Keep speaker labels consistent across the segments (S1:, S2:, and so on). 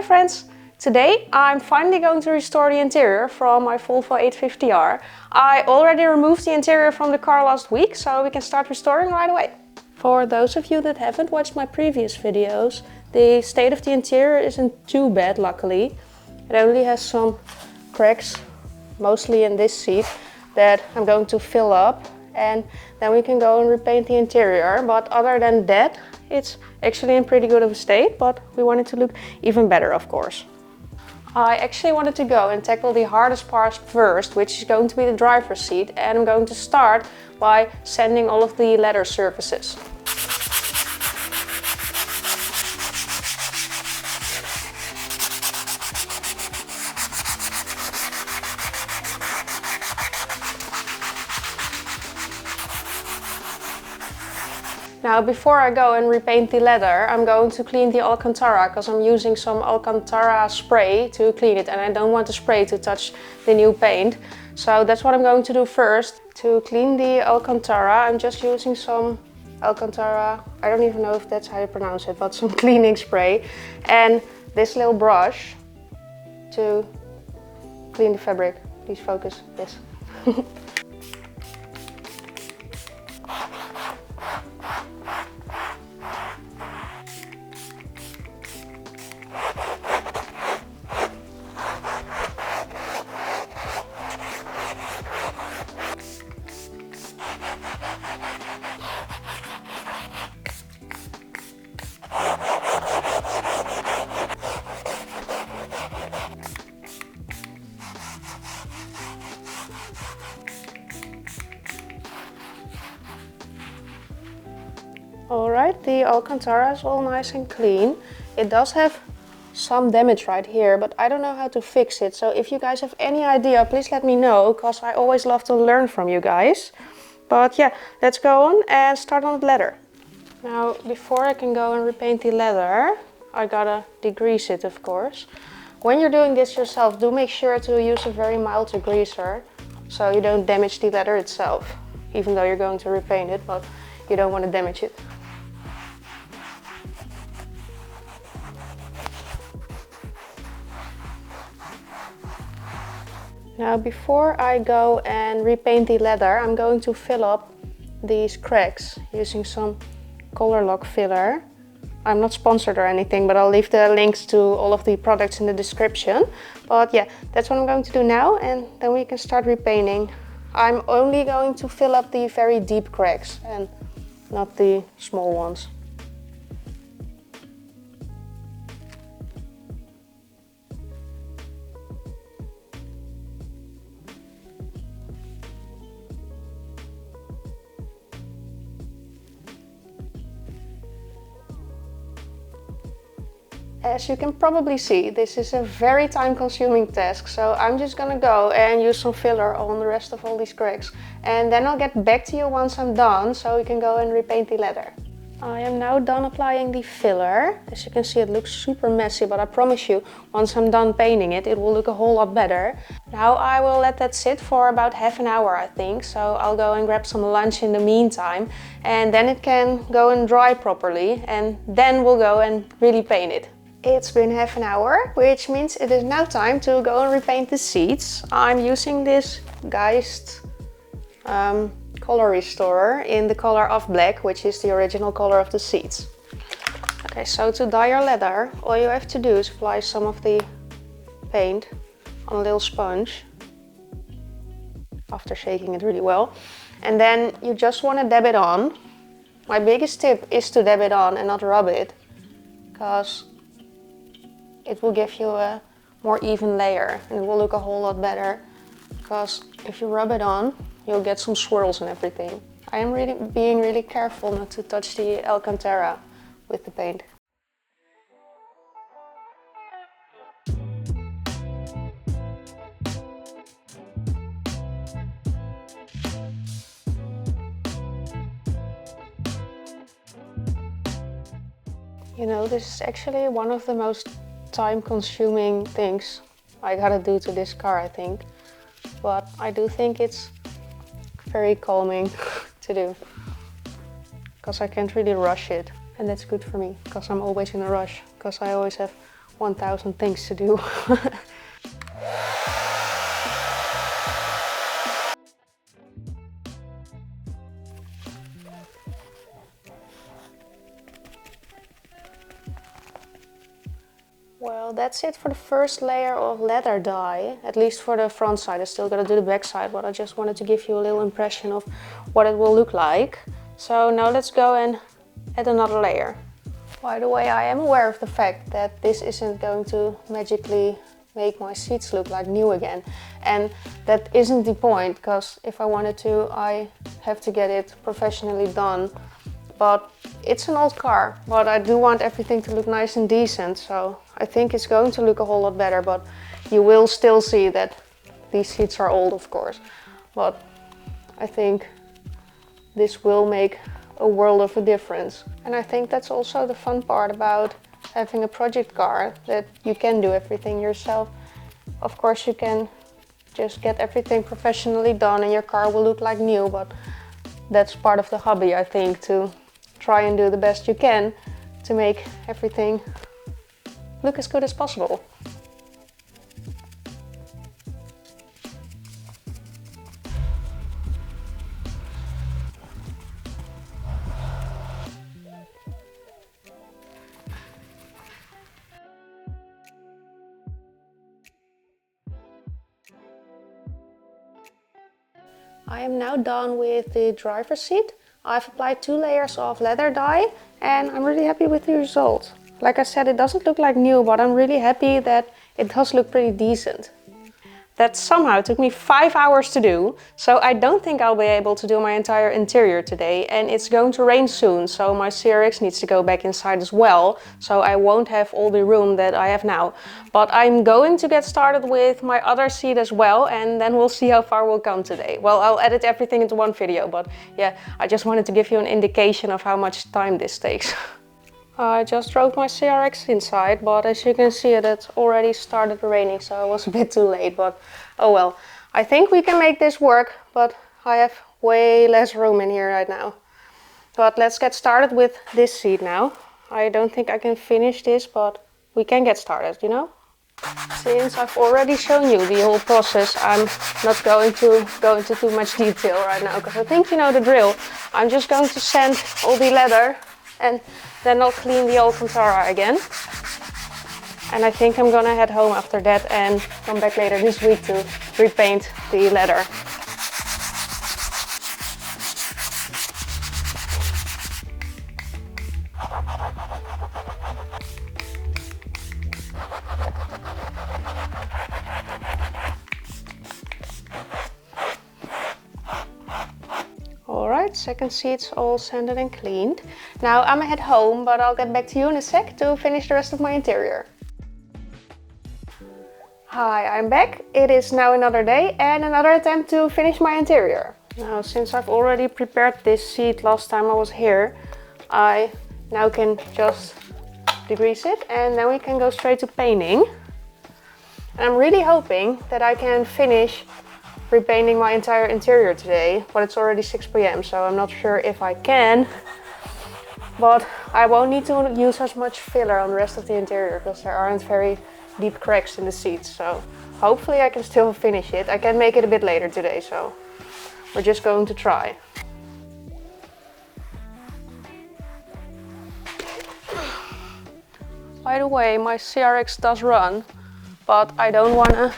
S1: Hi friends! Today I'm finally going to restore the interior from my Volvo 850R. I already removed the interior from the car last week, so we can start restoring right away. For those of you that haven't watched my previous videos, the state of the interior isn't too bad, luckily. It only has some cracks, mostly in this seat, that I'm going to fill up, and then we can go and repaint the interior. But other than that, it's actually in pretty good of a state, but we want it to look even better, of course. I actually wanted to go and tackle the hardest part first, which is going to be the driver's seat, and I'm going to start by sanding all of the leather surfaces. Now, before I go and repaint the leather, I'm going to clean the Alcantara, because I'm using some Alcantara spray to clean it, and I don't want the spray to touch the new paint. So that's what I'm going to do first. To clean the Alcantara, I'm just using some Alcantara, I don't even know if that's how you pronounce it, but some cleaning spray, and this little brush to clean the fabric. Please focus, yes. Alright, the Alcantara is all nice and clean. It does have some damage right here, but I don't know how to fix it. So if you guys have any idea, please let me know, because I always love to learn from you guys. But yeah, let's go on and start on the leather. Now, before I can go and repaint the leather, I gotta degrease it, of course. When you're doing this yourself, do make sure to use a very mild degreaser, so you don't damage the leather itself, even though you're going to repaint it, but you don't want to damage it. Now, before I go and repaint the leather, I'm going to fill up these cracks using some color lock filler. I'm not sponsored or anything, but I'll leave the links to all of the products in the description. But yeah, that's what I'm going to do now, and then we can start repainting. I'm only going to fill up the very deep cracks and not the small ones. As you can probably see, this is a very time-consuming task, so I'm just gonna go and use some filler on the rest of all these cracks. And then I'll get back to you once I'm done, so we can go and repaint the leather. I am now done applying the filler. As you can see, it looks super messy, but I promise you, once I'm done painting it, it will look a whole lot better. Now I will let that sit for about half an hour, I think, so I'll go and grab some lunch in the meantime, and then it can go and dry properly, and then we'll go and really paint it. It's been half an hour, which means it is now time to go and repaint the seats. I'm using this Geist color restorer in the color of black, which is the original color of the seats. Okay, so to dye your leather, all you have to do is apply some of the paint on a little sponge after shaking it really well. And then you just want to dab it on. My biggest tip is to dab it on and not rub it, because it will give you a more even layer and it will look a whole lot better, because if you rub it on, you'll get some swirls and everything. I am being really careful not to touch the Alcantara with the paint. You know, this is actually one of the most time-consuming things I gotta do to this car, I think. But I do think it's very calming to do, because I can't really rush it. And that's good for me, because I'm always in a rush, because I always have 1000 things to do. Well, that's it for the first layer of leather dye, at least for the front side. I still gotta do the back side, but I just wanted to give you a little impression of what it will look like. So now let's go and add another layer. By the way, I am aware of the fact that this isn't going to magically make my seats look like new again. And that isn't the point, because if I wanted to, I have to get it professionally done. But it's an old car, but I do want everything to look nice and decent, so I think it's going to look a whole lot better, but you will still see that these seats are old, of course. But I think this will make a world of a difference. And I think that's also the fun part about having a project car, that you can do everything yourself. Of course, you can just get everything professionally done and your car will look like new, but that's part of the hobby, I think, to try and do the best you can to make everything look as good as possible. I am now done with the driver's seat. I've applied 2 layers of leather dye and I'm really happy with the result. Like I said, it doesn't look like new, but I'm really happy that it does look pretty decent. That somehow took me 5 hours to do, so I don't think I'll be able to do my entire interior today, and it's going to rain soon, so my CRX needs to go back inside as well, so I won't have all the room that I have now. But I'm going to get started with my other seat as well, and then we'll see how far we'll come today. Well, I'll edit everything into one video, but yeah, I just wanted to give you an indication of how much time this takes. I just drove my CRX inside, but as you can see, it already started raining, so I was a bit too late, but oh well. I think we can make this work, but I have way less room in here right now. But let's get started with this seat now. I don't think I can finish this, but we can get started, you know? Since I've already shown you the whole process, I'm not going to go into too much detail right now, because I think you know the drill. I'm just going to sand all the leather and then I'll clean the Alcantara again. And I think I'm gonna head home after that and come back later this week to repaint the leather. Alright, second seat's all sanded and cleaned. Now I'm gonna head home, but I'll get back to you in a sec to finish the rest of my interior. Hi, I'm back. It is now another day and another attempt to finish my interior. Now, since I've already prepared this seat last time I was here, I now can just degrease it and then we can go straight to painting. And I'm really hoping that I can finish repainting my entire interior today, but it's already 6 p.m. so I'm not sure if I can. But I won't need to use as much filler on the rest of the interior because there aren't very deep cracks in the seats, so hopefully I can still finish it. I can make it a bit later today, so we're just going to try. By the way, my CRX does run, but I don't want to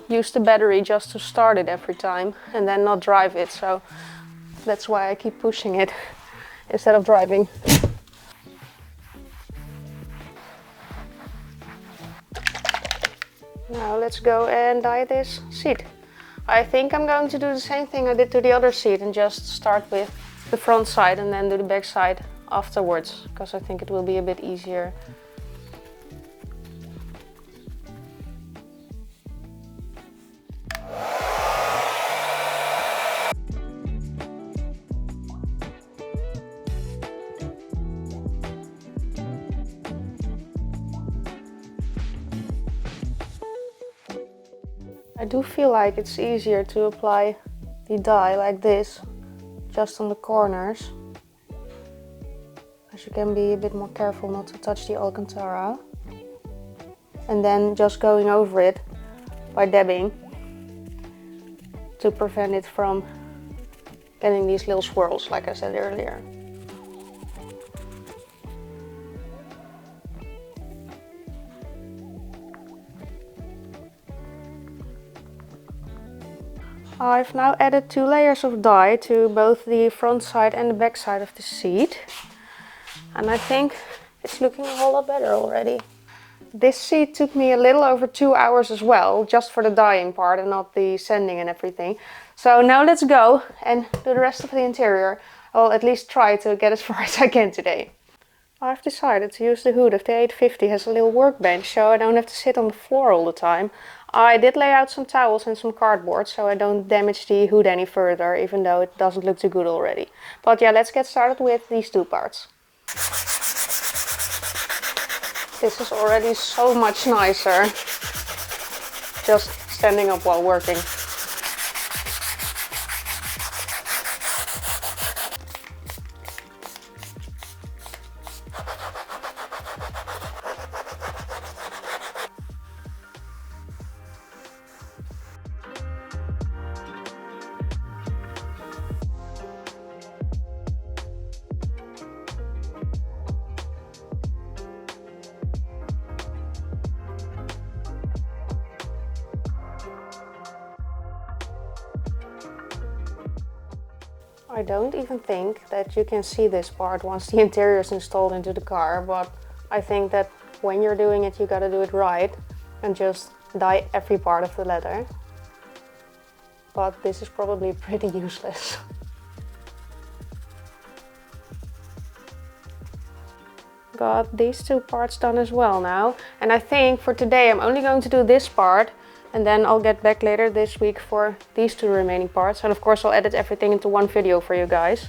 S1: use the battery just to start it every time and then not drive it, so that's why I keep pushing it instead of driving. Now let's go and dye this seat. I think I'm going to do the same thing I did to the other seat and just start with the front side and then do the back side afterwards, because I think it will be a bit easier. I do feel like it's easier to apply the dye like this, just on the corners, as you can be a bit more careful not to touch the Alcantara. and then just going over it by dabbing to prevent it from getting these little swirls, like I said earlier. I've now added 2 layers of dye to both the front side and the back side of the seat. And I think it's looking a whole lot better already. This seat took me a little over 2 hours as well, just for the dyeing part and not the sanding and everything. So now let's go and do the rest of the interior. I'll at least try to get as far as I can today. I've decided to use the hood of the 850 as a little workbench, so I don't have to sit on the floor all the time. I did lay out some towels and some cardboard so I don't damage the hood any further, even though it doesn't look too good already. But yeah, let's get started with these 2 parts. This is already so much nicer, just standing up while working. I don't even think that you can see this part once the interior is installed into the car, but I think that when you're doing it, you gotta do it right and just dye every part of the leather. But this is probably pretty useless. Got these 2 parts done as well now, and I think for today I'm only going to do this part, and then I'll get back later this week for these 2 remaining parts. And of course I'll edit everything into one video for you guys.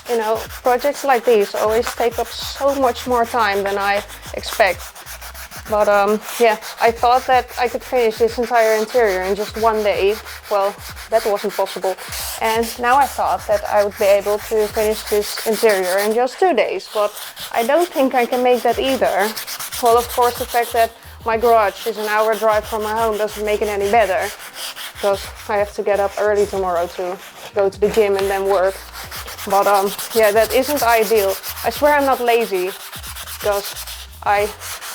S1: You know, projects like these always take up so much more time than I expect. But yeah, I thought that I could finish this entire interior in just one day. Well, that wasn't possible. And now I thought that I would be able to finish this interior in just 2 days. But I don't think I can make that either. Well, of course, the fact that my garage is an hour drive from my home doesn't make it any better, because I have to get up early tomorrow to go to the gym and then work. But yeah, that isn't ideal. I swear I'm not lazy, because I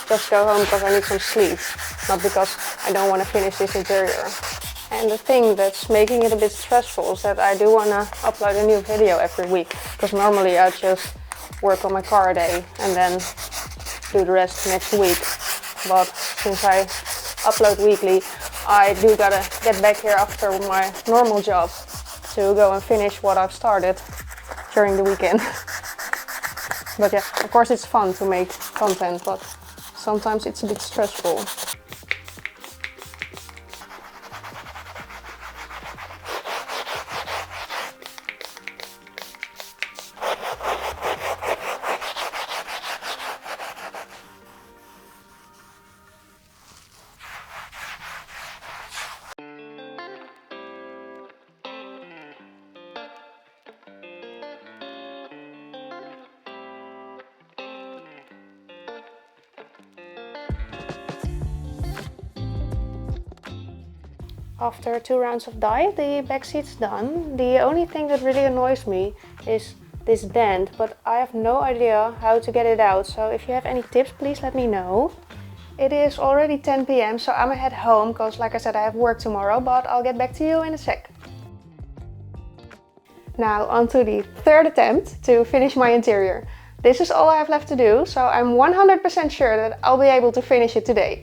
S1: just go home because I need some sleep, not because I don't want to finish this interior. And the thing that's making it a bit stressful is that I do want to upload a new video every week, because normally I just work on my car a day and then do the rest next week. But since I upload weekly, I do gotta get back here after my normal job to go and finish what I've started during the weekend. But yeah, of course it's fun to make content, but sometimes it's a bit stressful. After 2 rounds of dye, the back seat's done. The only thing that really annoys me is this dent, but I have no idea how to get it out. So if you have any tips, please let me know. It is already 10 p.m, so I'm head home because, like I said, I have work tomorrow, but I'll get back to you in a sec. Now on to the 3rd attempt to finish my interior. This is all I have left to do, so I'm 100% sure that I'll be able to finish it today.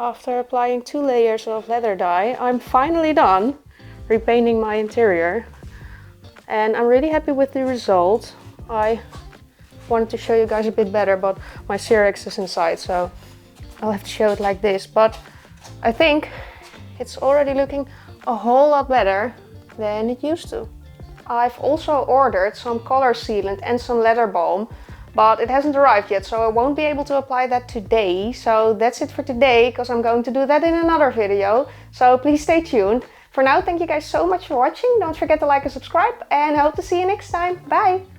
S1: After applying 2 layers of leather dye, I'm finally done repainting my interior. and I'm really happy with the result. I wanted to show you guys a bit better, but my Cerex is inside, so I'll have to show it like this. But I think it's already looking a whole lot better than it used to. I've also ordered some color sealant and some leather balm, but it hasn't arrived yet, so I won't be able to apply that today. So that's it for today, because I'm going to do that in another video. So please stay tuned. For now, thank you guys so much for watching. Don't forget to like and subscribe, and I hope to see you next time. Bye!